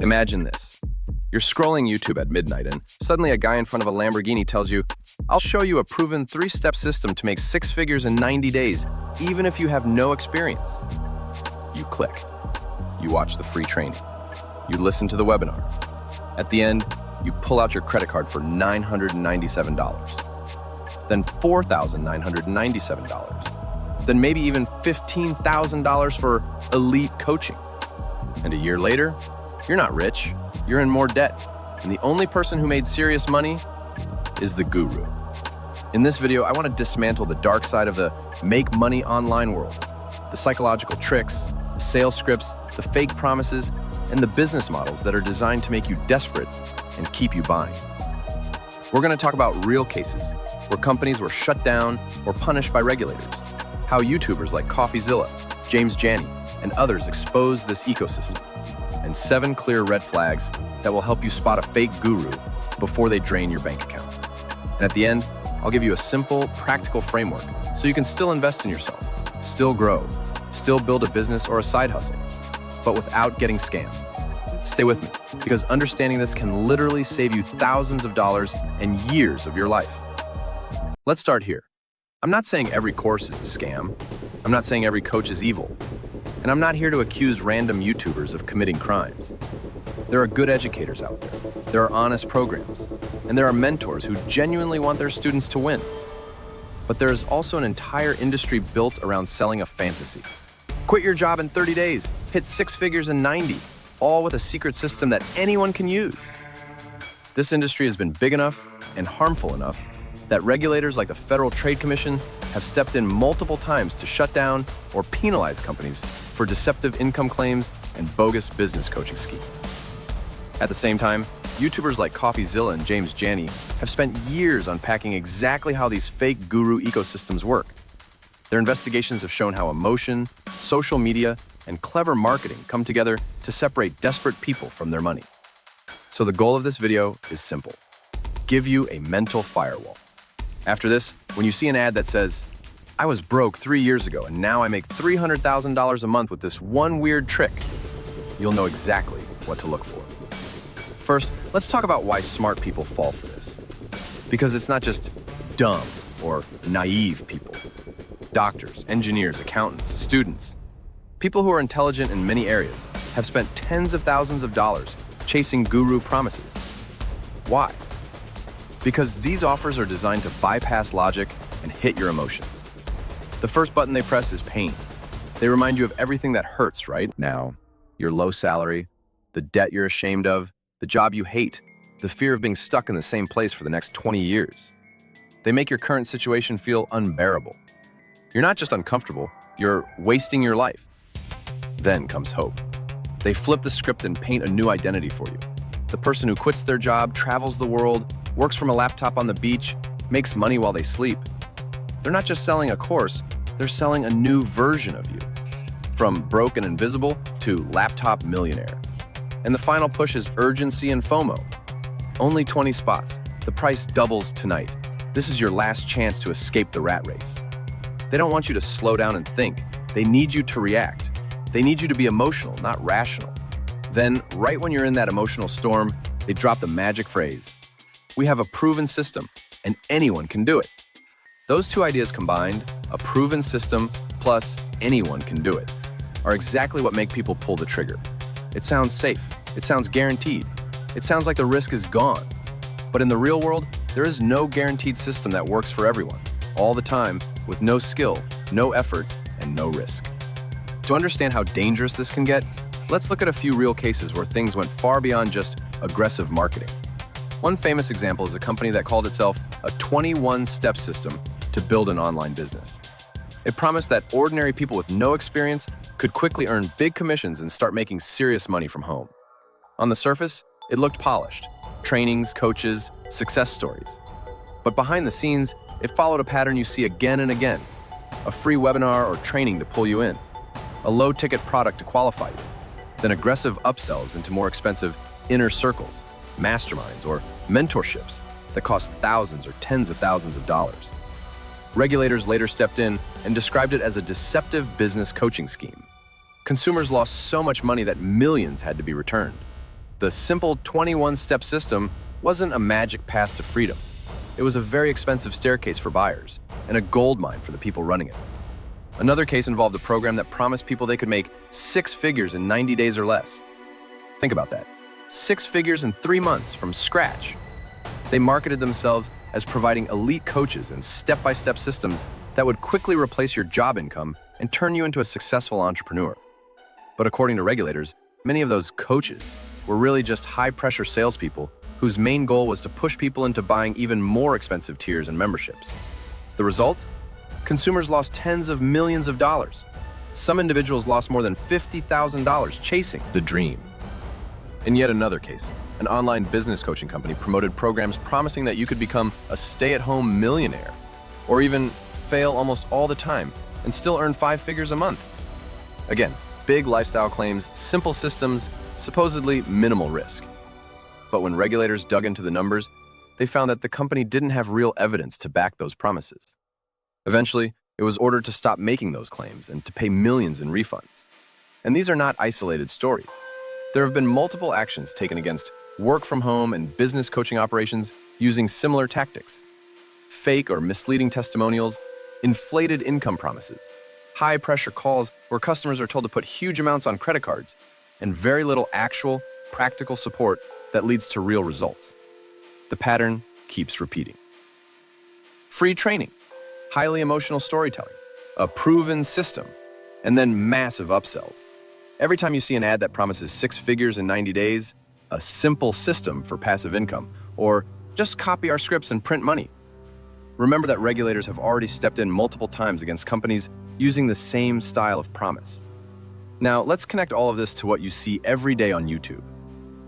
Imagine this. You're scrolling YouTube at midnight and suddenly a guy in front of a Lamborghini tells you, "I'll show you a proven 3-step system to make 6 figures in 90 days, even if you have no experience." You click. You watch the free training. You listen to the webinar. At the end, you pull out your credit card for $997. Then $4,997. Then maybe even $15,000 for elite coaching. And a year later, you're not rich, you're in more debt. And the only person who made serious money is the guru. In this video, I want to dismantle the dark side of the make money online world. The psychological tricks, the sales scripts, the fake promises, and the business models that are designed to make you desperate and keep you buying. We're going to talk about real cases where companies were shut down or punished by regulators, how YouTubers like Coffeezilla, James Jani, and others expose this ecosystem, and 7 clear red flags that will help you spot a fake guru before they drain your bank account. And at the end, I'll give you a simple, practical framework so you can still invest in yourself, still grow, still build a business or a side hustle, but without getting scammed. Stay with me, because understanding this can literally save you thousands of dollars and years of your life. Let's start here. I'm not saying every course is a scam. I'm not saying every coach is evil. And I'm not here to accuse random YouTubers of committing crimes. There are good educators out there. There are honest programs. And there are mentors who genuinely want their students to win. But there is also an entire industry built around selling a fantasy. Quit your job in 30 days, hit 6 figures in 90, all with a secret system that anyone can use. This industry has been big enough and harmful enough that regulators like the Federal Trade Commission have stepped in multiple times to shut down or penalize companies for deceptive income claims and bogus business coaching schemes. At the same time, YouTubers like Coffeezilla and James Jani have spent years unpacking exactly how these fake guru ecosystems work. Their investigations have shown how emotion, social media, and clever marketing come together to separate desperate people from their money. So the goal of this video is simple: give you a mental firewall. After this, when you see an ad that says, "I was broke 3 years ago and now I make $300,000 a month with this one weird trick," you'll know exactly what to look for. First, let's talk about why smart people fall for this. Because it's not just dumb or naive people. Doctors, engineers, accountants, students, people who are intelligent in many areas have spent tens of thousands of dollars chasing guru promises. Why? Because these offers are designed to bypass logic and hit your emotions. The first button they press is pain. They remind you of everything that hurts right now: your low salary, the debt you're ashamed of, the job you hate, the fear of being stuck in the same place for the next 20 years. They make your current situation feel unbearable. You're not just uncomfortable, you're wasting your life. Then comes hope. They flip the script and paint a new identity for you. The person who quits their job, travels the world, works from a laptop on the beach, makes money while they sleep. They're not just selling a course, they're selling a new version of you. From broke and invisible to laptop millionaire. And the final push is urgency and FOMO. Only 20 spots. The price doubles tonight. This is your last chance to escape the rat race. They don't want you to slow down and think. They need you to react. They need you to be emotional, not rational. Then, right when you're in that emotional storm, they drop the magic phrase: "We have a proven system, and anyone can do it." Those two ideas combined, a proven system plus anyone can do it, are exactly what make people pull the trigger. It sounds safe. It sounds guaranteed. It sounds like the risk is gone. But in the real world, there is no guaranteed system that works for everyone, all the time, with no skill, no effort, and no risk. To understand how dangerous this can get, let's look at a few real cases where things went far beyond just aggressive marketing. One famous example is a company that called itself a 21-step system to build an online business. It promised that ordinary people with no experience could quickly earn big commissions and start making serious money from home. On the surface, it looked polished: trainings, coaches, success stories. But behind the scenes, it followed a pattern you see again and again: a free webinar or training to pull you in, a low-ticket product to qualify you, then aggressive upsells into more expensive inner circles, masterminds, or mentorships that cost thousands or tens of thousands of dollars. Regulators later stepped in and described it as a deceptive business coaching scheme. Consumers lost so much money that millions had to be returned. The simple 21-step system wasn't a magic path to freedom. It was a very expensive staircase for buyers and a goldmine for the people running it. Another case involved a program that promised people they could make 6 figures in 90 days or less. Think about that. 6 figures in 3 months from scratch. They marketed themselves as providing elite coaches and step-by-step systems that would quickly replace your job income and turn you into a successful entrepreneur. But according to regulators, many of those coaches were really just high-pressure salespeople whose main goal was to push people into buying even more expensive tiers and memberships. The result? Consumers lost tens of millions of dollars. Some individuals lost more than $50,000 chasing the dream. In yet another case, an online business coaching company promoted programs promising that you could become a stay-at-home millionaire, or even fail almost all the time and still earn 5 figures a month. Again, big lifestyle claims, simple systems, supposedly minimal risk. But when regulators dug into the numbers, they found that the company didn't have real evidence to back those promises. Eventually, it was ordered to stop making those claims and to pay millions in refunds. And these are not isolated stories. There have been multiple actions taken against work-from-home and business coaching operations using similar tactics. Fake or misleading testimonials, inflated income promises, high-pressure calls where customers are told to put huge amounts on credit cards, and very little actual, practical support that leads to real results. The pattern keeps repeating. Free training, highly emotional storytelling, a proven system, and then massive upsells. Every time you see an ad that promises 6 figures in 90 days, a simple system for passive income, or just copy our scripts and print money. Remember that regulators have already stepped in multiple times against companies using the same style of promise. Now, let's connect all of this to what you see every day on YouTube.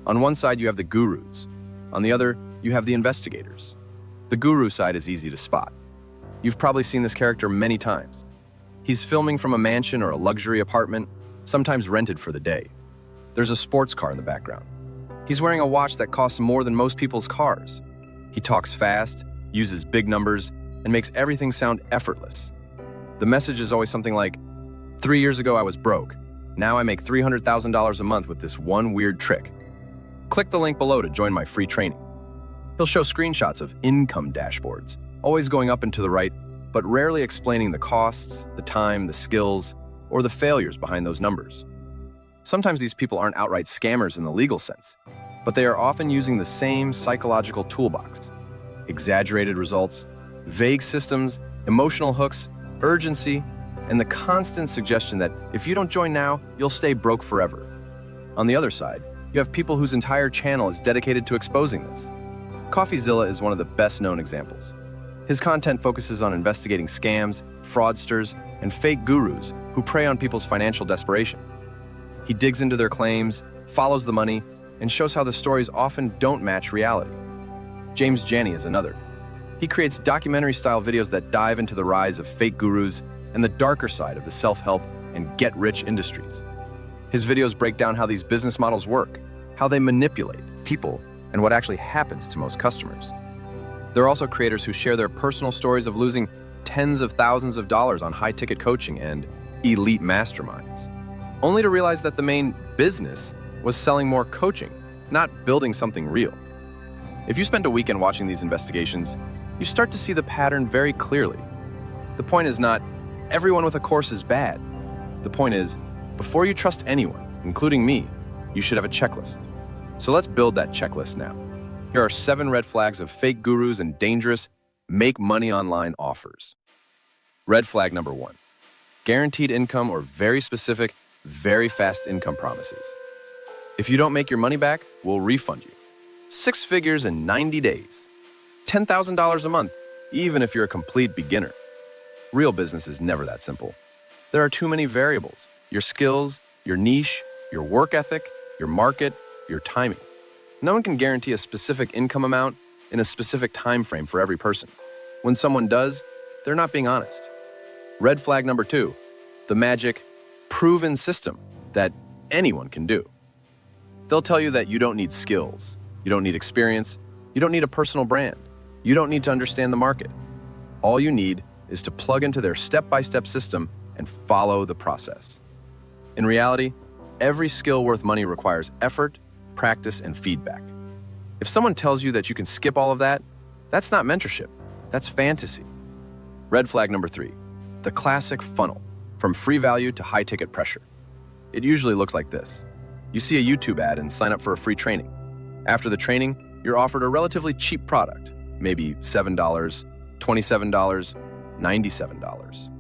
On one side, you have the gurus. On the other, you have the investigators. The guru side is easy to spot. You've probably seen this character many times. He's filming from a mansion or a luxury apartment, sometimes rented for the day. There's a sports car in the background. He's wearing a watch that costs more than most people's cars. He talks fast, uses big numbers, and makes everything sound effortless. The message is always something like, 3 years ago I was broke. Now I make $300,000 a month with this one weird trick. Click the link below to join my free training. He'll show screenshots of income dashboards, always going up and to the right, but rarely explaining the costs, the time, the skills, or the failures behind those numbers. Sometimes these people aren't outright scammers in the legal sense, but they are often using the same psychological toolbox. Exaggerated results, vague systems, emotional hooks, urgency, and the constant suggestion that if you don't join now, you'll stay broke forever. On the other side, you have people whose entire channel is dedicated to exposing this. Coffeezilla is one of the best-known examples. His content focuses on investigating scams, fraudsters, and fake gurus who prey on people's financial desperation. He digs into their claims, follows the money, and shows how the stories often don't match reality. James Jani is another. He creates documentary-style videos that dive into the rise of fake gurus and the darker side of the self-help and get-rich industries. His videos break down how these business models work, how they manipulate people, and what actually happens to most customers. There are also creators who share their personal stories of losing tens of thousands of dollars on high-ticket coaching and elite masterminds, only to realize that the main business was selling more coaching, not building something real. If you spend a weekend watching these investigations, you start to see the pattern very clearly. The point is not, everyone with a course is bad. The point is, before you trust anyone, including me, you should have a checklist. So let's build that checklist now. Here are 7 red flags of fake gurus and dangerous make money online offers. Red flag number 1, guaranteed income or very specific, very fast income promises. If you don't make your money back, we'll refund you. 6 figures in 90 days. $10,000 a month, even if you're a complete beginner. Real business is never that simple. There are too many variables. Your skills, your niche, your work ethic, your market, your timing. No one can guarantee a specific income amount in a specific time frame for every person. When someone does, they're not being honest. Red flag number 2, the magic, proven system that anyone can do. They'll tell you that you don't need skills, you don't need experience, you don't need a personal brand, you don't need to understand the market. All you need is to plug into their step-by-step system and follow the process. In reality, every skill worth money requires effort, practice, and feedback. If someone tells you that you can skip all of that, that's not mentorship. That's fantasy. Red flag number 3, the classic funnel, from free value to high-ticket pressure. It usually looks like this. You see a YouTube ad and sign up for a free training. After the training, you're offered a relatively cheap product, maybe $7, $27, $97.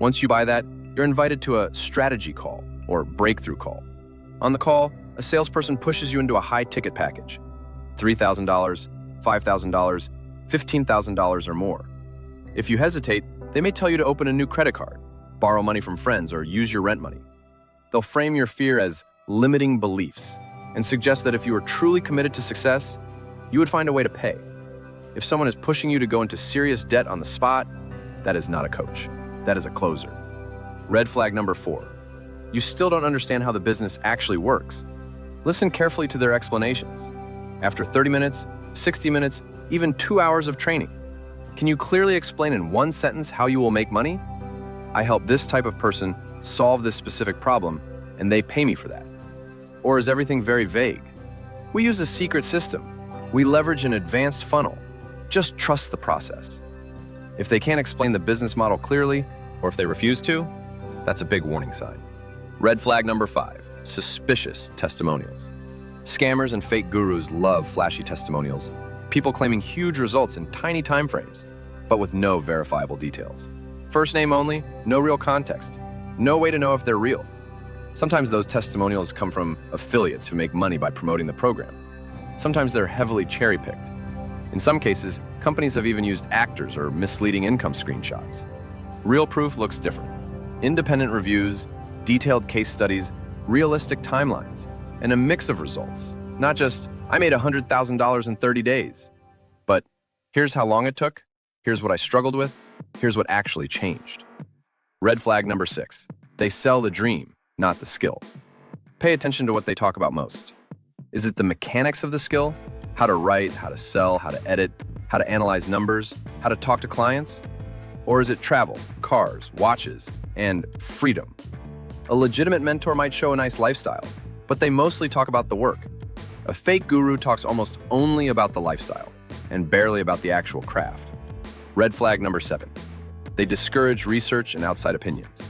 Once you buy that, you're invited to a strategy call or breakthrough call. On the call, a salesperson pushes you into a high-ticket package, $3,000, $5,000, $15,000 or more. If you hesitate, they may tell you to open a new credit card, borrow money from friends, or use your rent money. They'll frame your fear as limiting beliefs and suggest that if you were truly committed to success, you would find a way to pay. If someone is pushing you to go into serious debt on the spot, that is not a coach. That is a closer. Red flag number 4. You still don't understand how the business actually works. Listen carefully to their explanations. After 30 minutes, 60 minutes, even 2 hours of training, can you clearly explain in one sentence how you will make money? I help this type of person solve this specific problem, and they pay me for that. Or is everything very vague? We use a secret system. We leverage an advanced funnel. Just trust the process. If they can't explain the business model clearly, or if they refuse to, that's a big warning sign. Red flag number 5, suspicious testimonials. Scammers and fake gurus love flashy testimonials, people claiming huge results in tiny time frames, but with no verifiable details. First name only, no real context, no way to know if they're real. Sometimes those testimonials come from affiliates who make money by promoting the program. Sometimes they're heavily cherry-picked. In some cases, companies have even used actors or misleading income screenshots. Real proof looks different. Independent reviews, detailed case studies, realistic timelines, and a mix of results. Not just, I made $100,000 in 30 days. But here's how long it took, here's what I struggled with, here's what actually changed. Red flag number 6. They sell the dream, not the skill. Pay attention to what they talk about most. Is it the mechanics of the skill? How to write, how to sell, how to edit, how to analyze numbers, how to talk to clients? Or is it travel, cars, watches, and freedom? A legitimate mentor might show a nice lifestyle, but they mostly talk about the work. A fake guru talks almost only about the lifestyle and barely about the actual craft. Red flag number 7. They discourage research and outside opinions.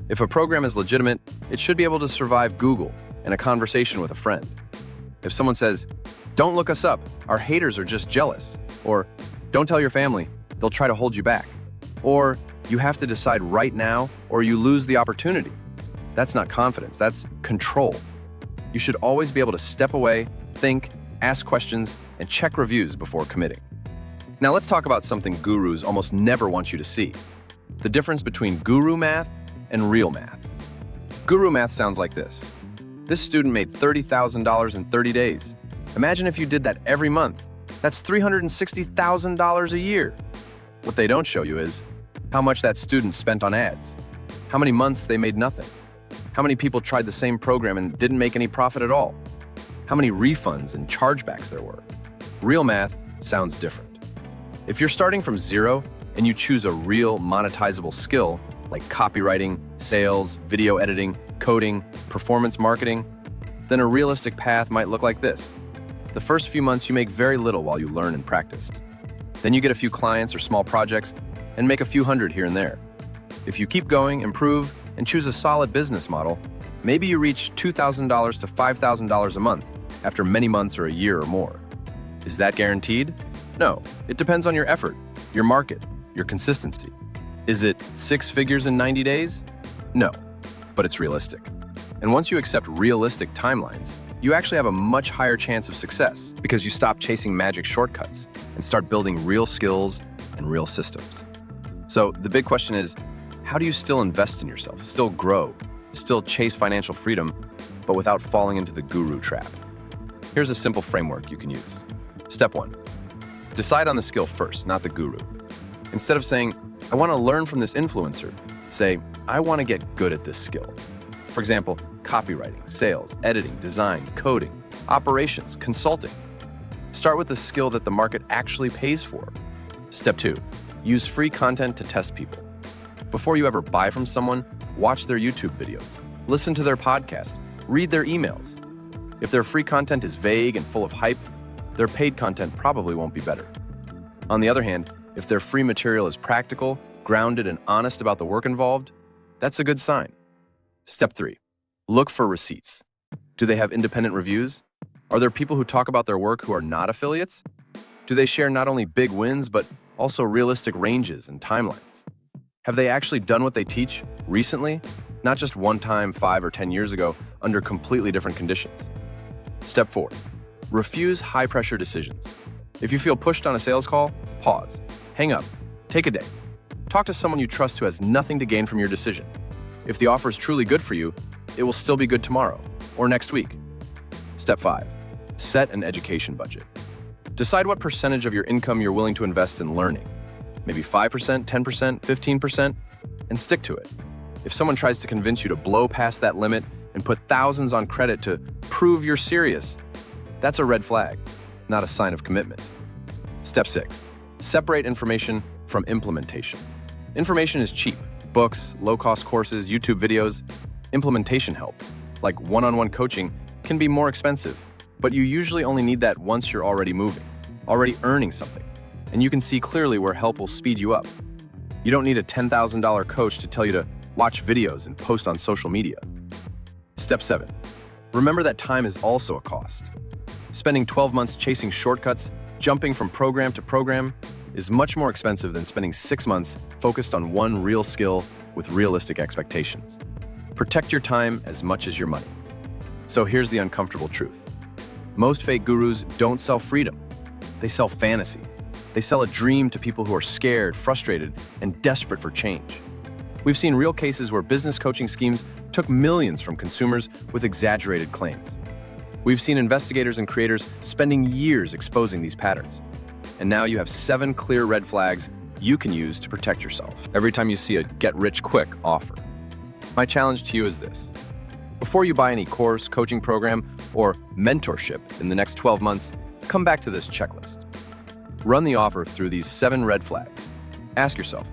If a program is legitimate, it should be able to survive Google and a conversation with a friend. If someone says, "Don't look us up, our haters are just jealous," or "Don't tell your family, they'll try to hold you back," or "You have to decide right now or you lose the opportunity," that's not confidence, that's control. You should always be able to step away, think, ask questions, and check reviews before committing. Now let's talk about something gurus almost never want you to see: the difference between guru math and real math. Guru math sounds like this. This student made $30,000 in 30 days. Imagine if you did that every month. That's $360,000 a year. What they don't show you is how much that student spent on ads, how many months they made nothing, how many people tried the same program and didn't make any profit at all, how many refunds and chargebacks there were. Real math sounds different. If you're starting from zero and you choose a real monetizable skill like copywriting, sales, video editing, coding, performance marketing, then a realistic path might look like this. The first few months you make very little while you learn and practice. Then you get a few clients or small projects and make a few hundred here and there. If you keep going, improve, and choose a solid business model, maybe you reach $2,000 to $5,000 a month after many months or a year or more. Is that guaranteed? No, it depends on your effort, your market, your consistency. Is it 6 figures in 90 days? No, but it's realistic. And once you accept realistic timelines, you actually have a much higher chance of success because you stop chasing magic shortcuts and start building real skills and real systems. So the big question is, how do you still invest in yourself, still grow, still chase financial freedom, but without falling into the guru trap? Here's a simple framework you can use. Step 1, decide on the skill first, not the guru. Instead of saying, I want to learn from this influencer, say, I want to get good at this skill. For example, copywriting, sales, editing, design, coding, operations, consulting. Start with the skill that the market actually pays for. Step 2, use free content to test people. Before you ever buy from someone, watch their YouTube videos, listen to their podcast, read their emails. If their free content is vague and full of hype, their paid content probably won't be better. On the other hand, if their free material is practical, grounded, and honest about the work involved, that's a good sign. Step 3. Look for receipts. Do they have independent reviews? Are there people who talk about their work who are not affiliates? Do they share not only big wins, but also realistic ranges and timelines? Have they actually done what they teach recently, not just one time 5 or 10 years ago under completely different conditions? Step 4. Refuse high-pressure decisions. If you feel pushed on a sales call, pause, hang up, take a day. Talk to someone you trust who has nothing to gain from your decision. If the offer is truly good for you, it will still be good tomorrow or next week. Step 5. Set an education budget. Decide what percentage of your income you're willing to invest in learning. Maybe 5%, 10%, 15%, and stick to it. If someone tries to convince you to blow past that limit and put thousands on credit to prove you're serious, that's a red flag, not a sign of commitment. Step 6. Separate information from implementation. Information is cheap. Books, low-cost courses, YouTube videos. Implementation help, like one-on-one coaching, can be more expensive, but you usually only need that once you're already moving, already earning something, and you can see clearly where help will speed you up. You don't need a $10,000 coach to tell you to watch videos and post on social media. Step 7. Remember that time is also a cost. Spending 12 months chasing shortcuts, jumping from program to program, is much more expensive than spending 6 months focused on one real skill with realistic expectations. Protect your time as much as your money. So here's the uncomfortable truth. Most fake gurus don't sell freedom. They sell fantasy. They sell a dream to people who are scared, frustrated, and desperate for change. We've seen real cases where business coaching schemes took millions from consumers with exaggerated claims. We've seen investigators and creators spending years exposing these patterns. And now you have 7 clear red flags you can use to protect yourself every time you see a get-rich-quick offer. My challenge to you is this. Before you buy any course, coaching program, or mentorship in the next 12 months, come back to this checklist. Run the offer through these 7 red flags. Ask yourself,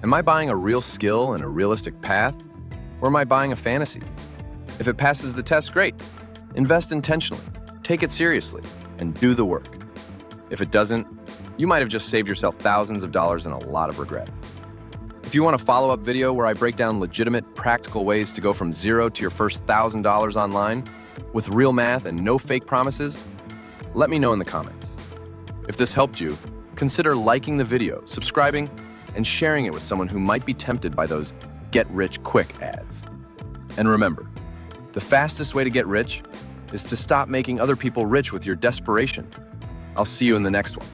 am I buying a real skill and a realistic path, or am I buying a fantasy? If it passes the test, great. Invest intentionally, take it seriously, and do the work. If it doesn't, you might have just saved yourself thousands of dollars and a lot of regret. If you want a follow-up video where I break down legitimate, practical ways to go from zero to your first $1,000 online with real math and no fake promises, let me know in the comments. If this helped you, consider liking the video, subscribing, and sharing it with someone who might be tempted by those get-rich-quick ads. And remember, the fastest way to get rich is to stop making other people rich with your desperation. I'll see you in the next one.